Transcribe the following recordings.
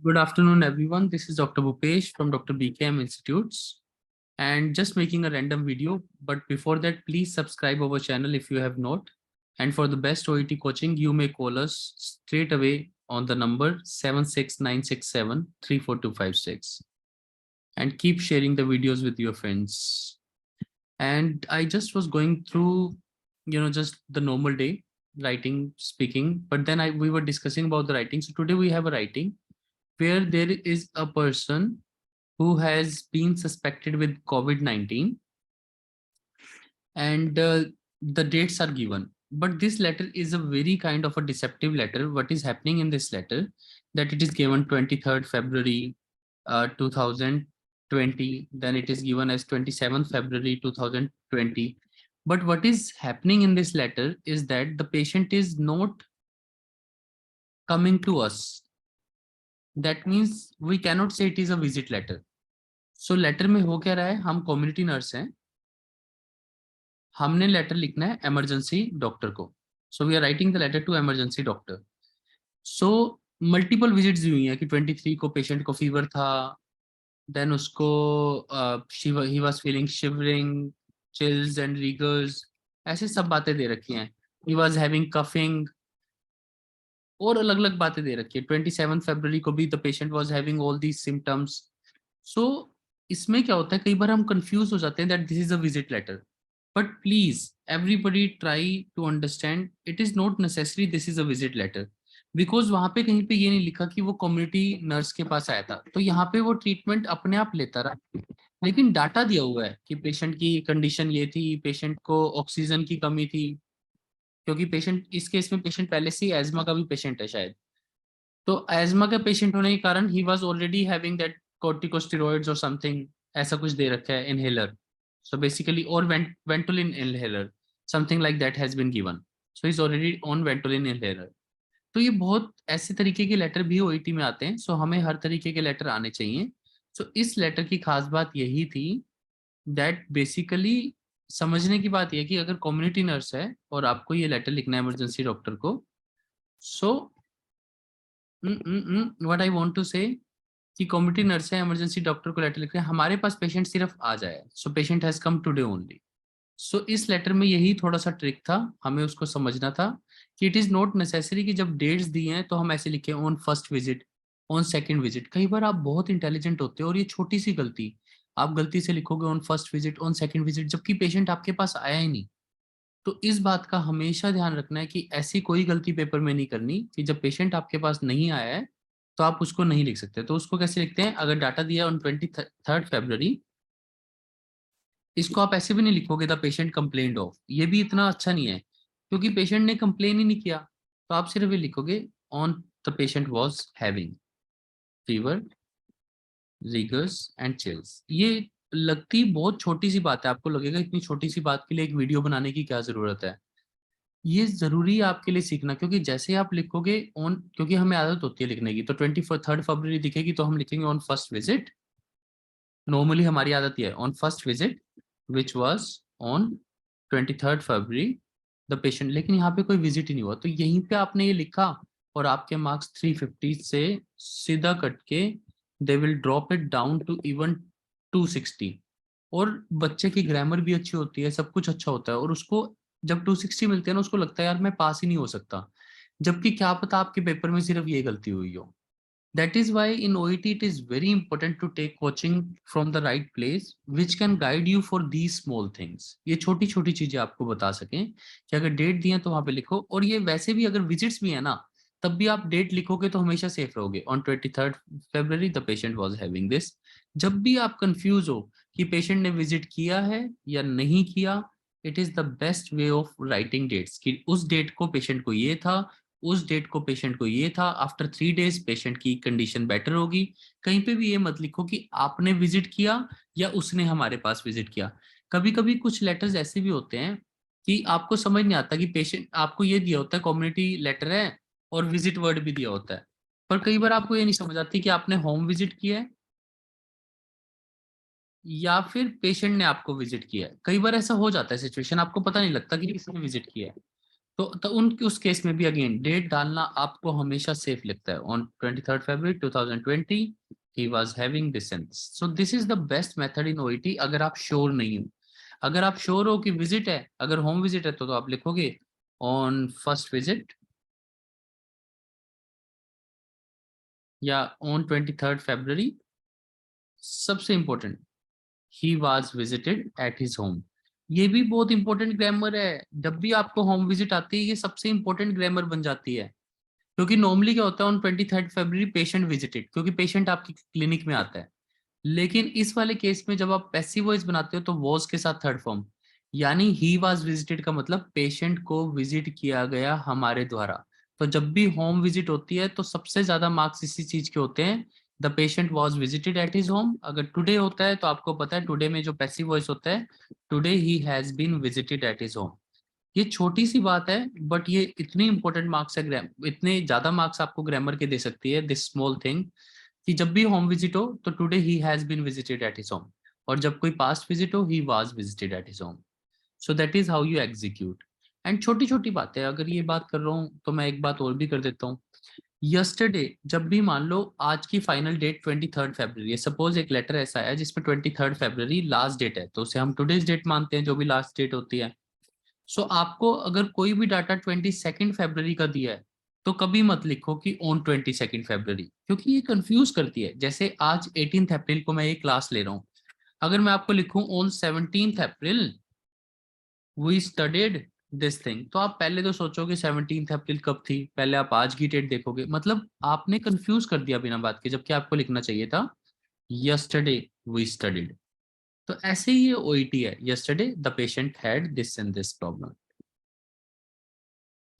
Good afternoon, everyone. This is Dr. Bhupesh from Dr. BKM Institutes and just making a random video. But before that, please subscribe our channel if you have not. And for the best OET coaching, you may call us straight away on the number 76967 34256 and keep sharing the videos with your friends. And I just was going through, just the normal day, writing, speaking, but then we were discussing about the writing. So today we have a writing where there is a person who has been suspected with COVID-19 and the dates are given. But this letter is a very kind of a deceptive letter. What is happening in this letter that it is given 23rd February 2020, then it is given as 27th February 2020. But what is happening in this letter is that the patient is not coming to us. That means we cannot say it is a visit letter. So letter में हो क्या रहा है, हम community nurse हैं, हमने letter लिखना है इमरजेंसी डॉक्टर को. So we are writing the letter to emergency doctor. So multiple visits हुई हैं कि 23 को पेशेंट को फीवर था, देन उसको he was feeling shivering, chills and riggers, ऐसे सब बातें दे रखी हैं. ही वाज हैविंग कफिंग और अलग अलग बातें दे रखी है. 27 फरवरी को भी the patient was having all these symptoms. So इसमें क्या होता है, कई बार हम कंफ्यूज हो जाते हैं that this is a visit letter. But please everybody try to understand it is not necessary this is a visit letter. Because वहां पे कहीं पे ये नहीं लिखा कि वो कम्युनिटी नर्स के पास आया था, तो यहाँ पे वो ट्रीटमेंट अपने आप लेता रहा. लेकिन डाटा दिया हुआ है कि पेशेंट की कंडीशन ये थी, पेशेंट को ऑक्सीजन की कमी थी, क्योंकि पेशेंट इस केस में पेशेंट पहले से एजमा का भी पेशेंट है शायद. तो एजमा का पेशेंट होने के कारण he was already having that corticosteroids or something, ऐसा कुछ दे रखा है inhaler. So basically, or Ventolin inhaler, something like that has been given. So he's already on Ventolin inhaler. तो ये बहुत ऐसे तरीके के लेटर भी ओईटी में आते हैं. सो हमें हर तरीके के लेटर आने चाहिए. सो इस लेटर की खास बात यही थी दैट बेसिकली समझने की बात यह कि अगर कम्युनिटी नर्स है और आपको ये लेटर लिखना है इमरजेंसी डॉक्टर को, so what I want to say कि कम्युनिटी नर्स है, इमरजेंसी डॉक्टर को लेटर लिख रहे हैं, हमारे पास पेशेंट सिर्फ आ जाए. So patient has come today only. So इस लेटर में यही थोड़ा सा ट्रिक था, हमें उसको समझना था कि इट इज नॉट नेसेसरी कि जब डेट्स दिए हैं तो हम ऐसे लिखें on first visit, on second visit. कई बार आप बहुत इंटेलिजेंट होते हो और ये छोटी सी गलती, आप गलती से लिखोगे on first visit, on second visit, जबकि पेशेंट आपके पास आया ही नहीं. तो इस बात का हमेशा ध्यान रखना है कि ऐसी कोई गलती पेपर में नहीं करनी कि जब पेशेंट आपके पास नहीं आया है तो आप उसको नहीं लिख सकते. तो उसको कैसे लिखते हैं, अगर डाटा दिया ऑन 23rd February, इसको आप ऐसे भी नहीं लिखोगे द पेशेंट कंप्लेंड ऑफ. ये भी इतना अच्छा नहीं है क्योंकि पेशेंट ने कंप्लेन ही नहीं किया. तो आप सिर्फ ये लिखोगे on the patient was having fever, riggers and chills. ये लगती बहुत छोटी सी बात है, आपको लगेगा इतनी छोटी सी बात के लिए एक वीडियो बनाने की क्या जरूरत है. ये जरूरी है आपके लिए सीखना, क्योंकि जैसे आप लिखोगे ऑन, क्योंकि हमें आदत होती है लिखने की, तो 23rd February दिखेगी तो हम लिखेंगे ऑन फर्स्ट विजिट. नॉर्मली हमारी आदत ये है on first visit which was on 23rd February the patient. लेकिन यहाँ पे कोई विजिट ही नहीं हुआ, तो यहीं पे आपने ये लिखा और आपके मार्क्स 350 से सीधा कट के they will drop it down to even 260. और बच्चे की ग्रामर भी अच्छी होती है, सब कुछ अच्छा होता है, और उसको जब 260 मिलते हैं ना उसको लगता है यार मैं पास ही नहीं हो सकता, जबकि क्या पता आपके पेपर में सिर्फ ये गलती हुई हो. That is why in OET it is very important to take coaching from the right place which can guide you for these small things. ये छोटी छोटी चीजें आपको बता सकें कि अगर डेट दी है तो वहां पे लिखो. और ये वैसे भी अगर विजिट्स भी है ना तब भी आप डेट लिखोगे तो हमेशा सेफ रहोगे. On 23rd February the patient was having this. जब भी आप कंफ्यूज हो कि पेशेंट ने विजिट किया है या नहीं किया, it is the best way of writing dates कि उस डेट को पेशेंट को ये था, उस डेट को पेशेंट को ये था, आफ्टर 3 days पेशेंट की कंडीशन बेटर होगी. कहीं पे भी ये मत लिखो कि आपने विजिट किया या उसने हमारे पास विजिट किया. कभी कभी कुछ लेटर्स ऐसे भी होते हैं कि आपको समझ नहीं आता कि पेशेंट, आपको ये दिया होता है कम्युनिटी लेटर है और विजिट वर्ड भी दिया होता है, पर कई बार आपको ये नहीं समझ आती कि आपने होम विजिट किया है या फिर पेशेंट ने आपको विजिट किया है. कई बार ऐसा हो जाता है सिचुएशन, आपको पता नहीं लगता कि किसने विजिट किया है. तो उस केस में भी अगेन डेट डालना आपको हमेशा सेफ लगता है। On 23rd February 2020 he was having this and this. So this is the best method in OET अगर आप श्योर नहीं हो। अगर आप श्योर हो कि विजिट है, अगर होम विजिट है तो आप लिखोगे ऑन फर्स्ट विजिट या ऑन 23rd February। सबसे important he was visited at his home। ये भी बहुत इंपॉर्टेंट ग्रामर है। जब भी आपको होम विजिट आती है ये सबसे इंपॉर्टेंट ग्रामर बन जाती है। क्योंकि नॉर्मली क्या होता है on 23rd February patient visited, क्योंकि पेशेंट आपकी क्लिनिक में आता है। लेकिन इस वाले केस में जब आप पैसिव वॉइस बनाते हो तो वॉज के साथ थर्ड फॉर्म, यानी ही वाज विजिटेड का मतलब पेशेंट को विजिट किया गया हमारे द्वारा। तो जब भी होम विजिट होती है तो सबसे ज्यादा मार्क्स इसी चीज के होते हैं, the patient was visited at his home. अगर टुडे होता है तो आपको पता है टुडे में जो पैसिव वॉइस होता है, today he has been visited at his home. ये छोटी सी बात है बट ये इतनी इंपॉर्टेंट मार्क्स है, इतने ज्यादा मार्क्स आपको ग्रामर के दे सकती है दिस स्मॉल थिंग, कि जब भी होम विजिट हो तो today he has been visited at his home, और जब कोई पास्ट विजिट हो he was visited at his home. So that is how you execute. And छोटी छोटी बातें, अगर ये बात कर रहा हूँ तो मैं एक बात और भी कर देता हूँ। यस्टरडे, जब भी मान लो आज की फाइनल डेट 23rd February है, सपोज एक लेटर ऐसा है जिसमें 23rd February लास्ट डेट है, तो उसे हम टुडेज डेट मानते हैं जो भी लास्ट डेट होती है। सो आपको अगर कोई भी डाटा 22nd February का दिया है तो कभी मत लिखो कि ऑन 22nd February, क्योंकि ये कंफ्यूज करती है। जैसे आज 18th अप्रैल को मैं ये क्लास ले रहा हूँ, अगर मैं आपको लिखूं on 17th April we studied this thing, तो आप पहले तो सोचोगे 17th अप्रैल कब थी, पहले आप आज की डेट देखोगे, मतलब आपने कंफ्यूज कर दिया बिना बात के, जबकि आपको लिखना चाहिए था यस्टरडे वी स्टडीड। तो ऐसे ही ये ओईटी है, yesterday the patient had this and this problem.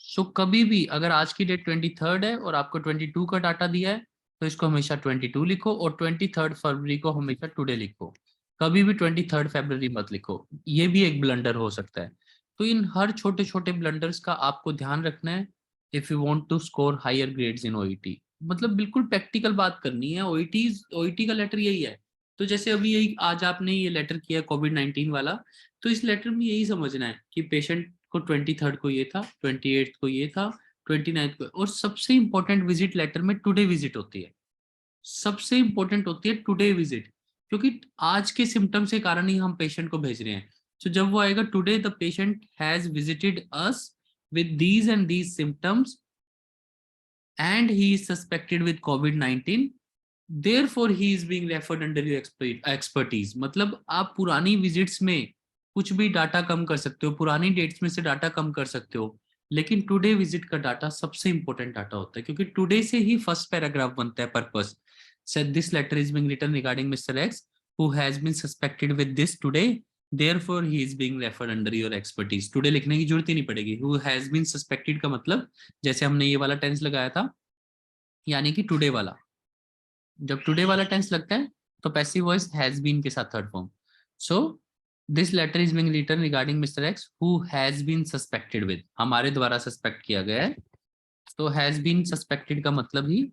So कभी भी अगर आज की डेट 23rd है और आपको 22 का डाटा दिया है तो इसको हमेशा 22 लिखो, और 23rd फरवरी को हमेशा टुडे लिखो। कभी भी 23rd February मत लिखो, ये भी एक ब्लंडर हो सकता है। तो इन हर छोटे छोटे ब्लंडर्स का आपको ध्यान रखना है if you want to score higher grades in OET. मतलब बिल्कुल प्रैक्टिकल बात करनी है। ओईटी का लेटर यही है। तो जैसे अभी यही आज आपने ये लेटर किया कोविड-19 वाला, तो इस लेटर में यही समझना है कि पेशेंट को 23rd को ये था, 28th को ये था, 29th को, और सबसे इंपॉर्टेंट विजिट लेटर में टुडे विजिट होती है। सबसे इंपॉर्टेंट होती है टुडे विजिट, क्योंकि आज के सिम्टम्स के कारण ही हम पेशेंट को भेज रहे हैं। तो जब वो आएगा today the patient has visited us with these and these symptoms and he is suspected with COVID-19, therefore he is being referred under your expertise। मतलब आप पुरानी विजिट्स में कुछ भी डाटा कम कर सकते हो, पुरानी डेट्स में से डाटा कम कर सकते हो, लेकिन टुडे विजिट का डाटा सबसे इंपॉर्टेंट डाटा होता है, क्योंकि टुडे से ही फर्स्ट पैराग्राफ बनता है। Purpose said this letter is being written regarding Mr. X who has been suspected with this today, therefore he is being referred under your expertise। Today लिखने की जरूरत ही नहीं पड़ेगी। who has been suspected का मतलब जैसे हमने ये वाला टेंस लगाया था, यानी कि टुडे वाला, जब टुडे वाला टेंस लगता है तो पैसिव वॉइस हैज बीन के साथ third form. So this letter is being written regarding mister X who has been suspected with, हमारे द्वारा सस्पेक्ट किया गया है। तो हैज बीन सस्पेक्टेड का मतलब ही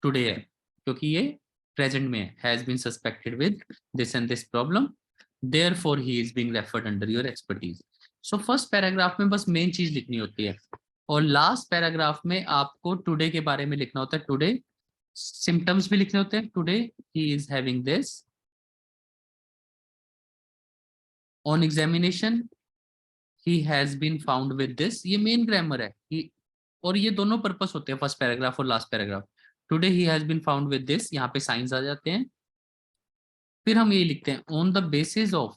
टुडे है, क्योंकि ये प्रेजेंट में है। Has been suspected with this and this problem, therefore he is being referred under your expertise. So first paragraph में बस मेन चीज लिखनी होती है, और लास्ट पैराग्राफ में आपको टुडे के बारे में लिखना होता है। टुडे सिम्टम्स भी लिखने होते हैं, today he is having this, on examination he has been found with this. ये मेन ग्रामर है और ये दोनों पर्पस होते हैं, फर्स्ट पैराग्राफ और last paragraph. Today he has been found with this, यहाँ पे साइंस आ जाते हैं। फिर हम ये लिखते हैं on the basis of,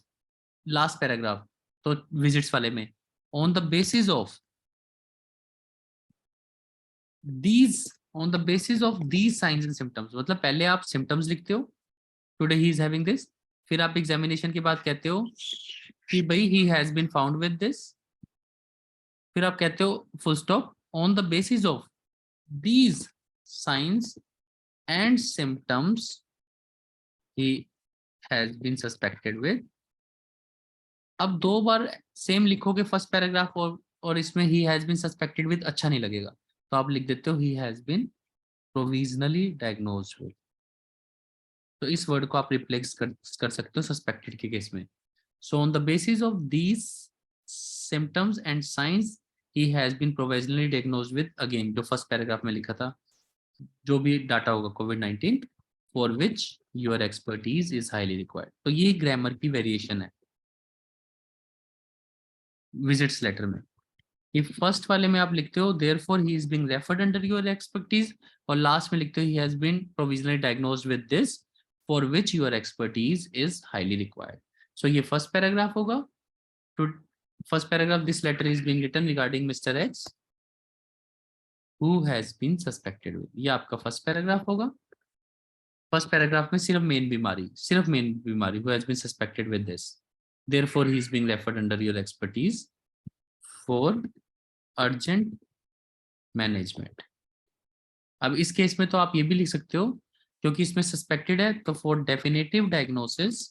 last paragraph तो विजिट्स वाले में, on the basis of these, on the basis of these signs and symptoms, मतलब पहले आप सिम्टम्स लिखते हो today he is having this, फिर आप एग्जामिनेशन के बाद कहते हो कि भाई he has been found with this, फिर आप कहते हो full stop on the basis of these signs and symptoms he has been suspected with. अब दो बार सेम लिखोगे फर्स्ट पैराग्राफ और इसमें he has been suspected with अच्छा नहीं लगेगा, तो आप लिख देते हो he has been provisionally diagnosed with. तो इस वर्ड को आप रिप्लेस कर सकते हो सस्पेक्टेड के केस में। So on the basis of these symptoms and science he has been provisionally diagnosed with, again जो फर्स्ट पैराग्राफ में लिखा था, जो भी डाटा होगा कोविड-19 for which your expertise is highly required. तो ये ग्रामर की वेरिएशन है विजिट्स लेटर में। ये फर्स्ट वाले में आप लिखते हो therefore he is being referred under your expertise, और लास्ट में लिखते हो he has been provisionally diagnosed with this for which your expertise is highly required. So ये फर्स्ट पैराग्राफ होगा। To first paragraph, this letter is being written regarding mister X who has been suspected with, ये आपका first paragraph होगा। First paragraph में सिर्फ main बीमारी who has been suspected with this, therefore he is being referred under your expertise for urgent management। अब इस case में तो आप ये भी लिख सकते हो, क्योंकि इसमें सस्पेक्टेड है तो for definitive diagnosis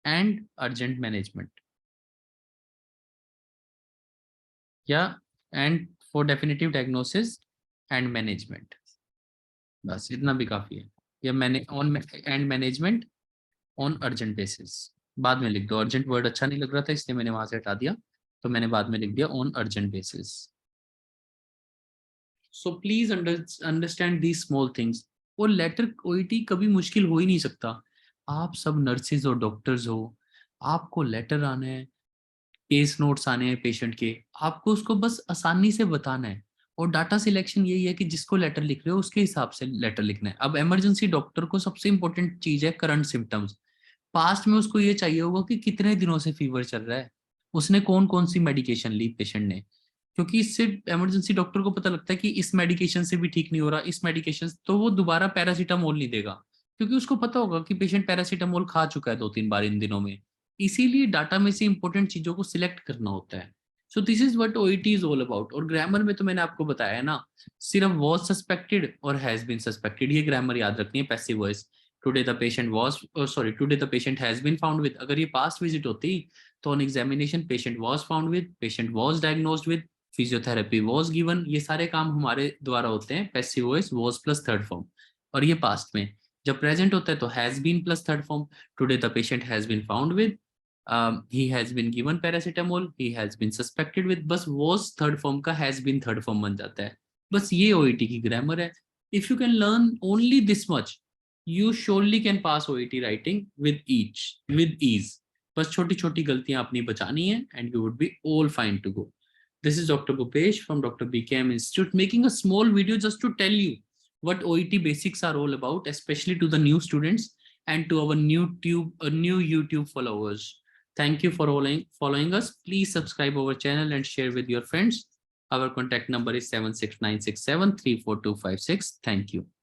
and urgent management, या and for definitive diagnosis and management, बस इतना भी काफी है। या मैंने on and management on urgent basis, बाद में लिख दो, अर्जेंट वर्ड अच्छा नहीं लग रहा था इसलिए मैंने वहां से हटा दिया, तो मैंने बाद में लिख दिया on urgent basis. So please understand the small things. और लेटर ओईटी कभी मुश्किल हो ही नहीं सकता। आप सब नर्सेज और डॉक्टर्स हो, आपको लेटर आना है, केस नोट्स आने हैं पेशेंट के, आपको उसको बस आसानी से बताना है। और डाटा सिलेक्शन यही है कि जिसको लेटर लिख रहे हो उसके हिसाब से लेटर लिखना है। अब इमरजेंसी डॉक्टर को सबसे इंपॉर्टेंट चीज है करंट सिम्टम्स। पास्ट में उसको ये चाहिए होगा कि कितने दिनों से फीवर चल रहा है, उसने कौन कौन सी मेडिकेशन ली पेशेंट ने, क्योंकि इससे इमरजेंसी डॉक्टर को पता लगता है कि इस मेडिकेशन से भी ठीक नहीं हो रहा, इस मेडिकेशन, तो वो दोबारा पैरासीटामोल नहीं देगा, क्योंकि उसको पता होगा कि पेशेंट पैरासीटामोल खा चुका है 2-3 बार इन दिनों में। इसीलिए डाटा में से इंपॉर्टेंट चीजों को सिलेक्ट करना होता है। So this is what OET is all about. और ग्रामर में तो मैंने आपको बताया है ना, सिर्फ वॉज सस्पेक्टेड और हैज बीन सस्पेक्टेड, ये ग्रामर याद रखनी है। Passive voice, today the patient was, today the patient has been found with, अगर ये पास्ट विजिट होती तो on examination patient was found with, patient was diagnosed with, physiotherapy was given, ये सारे काम हमारे द्वारा होते हैं passive voice was plus third form. और ये पास्ट में जब प्रेजेंट होता है तो has been plus third form, today the patient has been found with, he has been given paracetamol, he has been suspected with, बस was थर्ड फॉर्म का has been third form बन जाता है। बस ये ओईटी की ग्रामर है। If you can learn only this much, you surely can pass OET writing with ease। बस छोटी छोटी गलतियां अपनी बचानी है and you would be all fine to go। This is Dr. Bhupesh from Dr. BKM Institute making a small video just to tell you what OET basics are all about, especially to the new students and to our new YouTube followers। Thank you for following us. Please subscribe our channel and share with your friends. Our contact number is 76967342256. Thank you.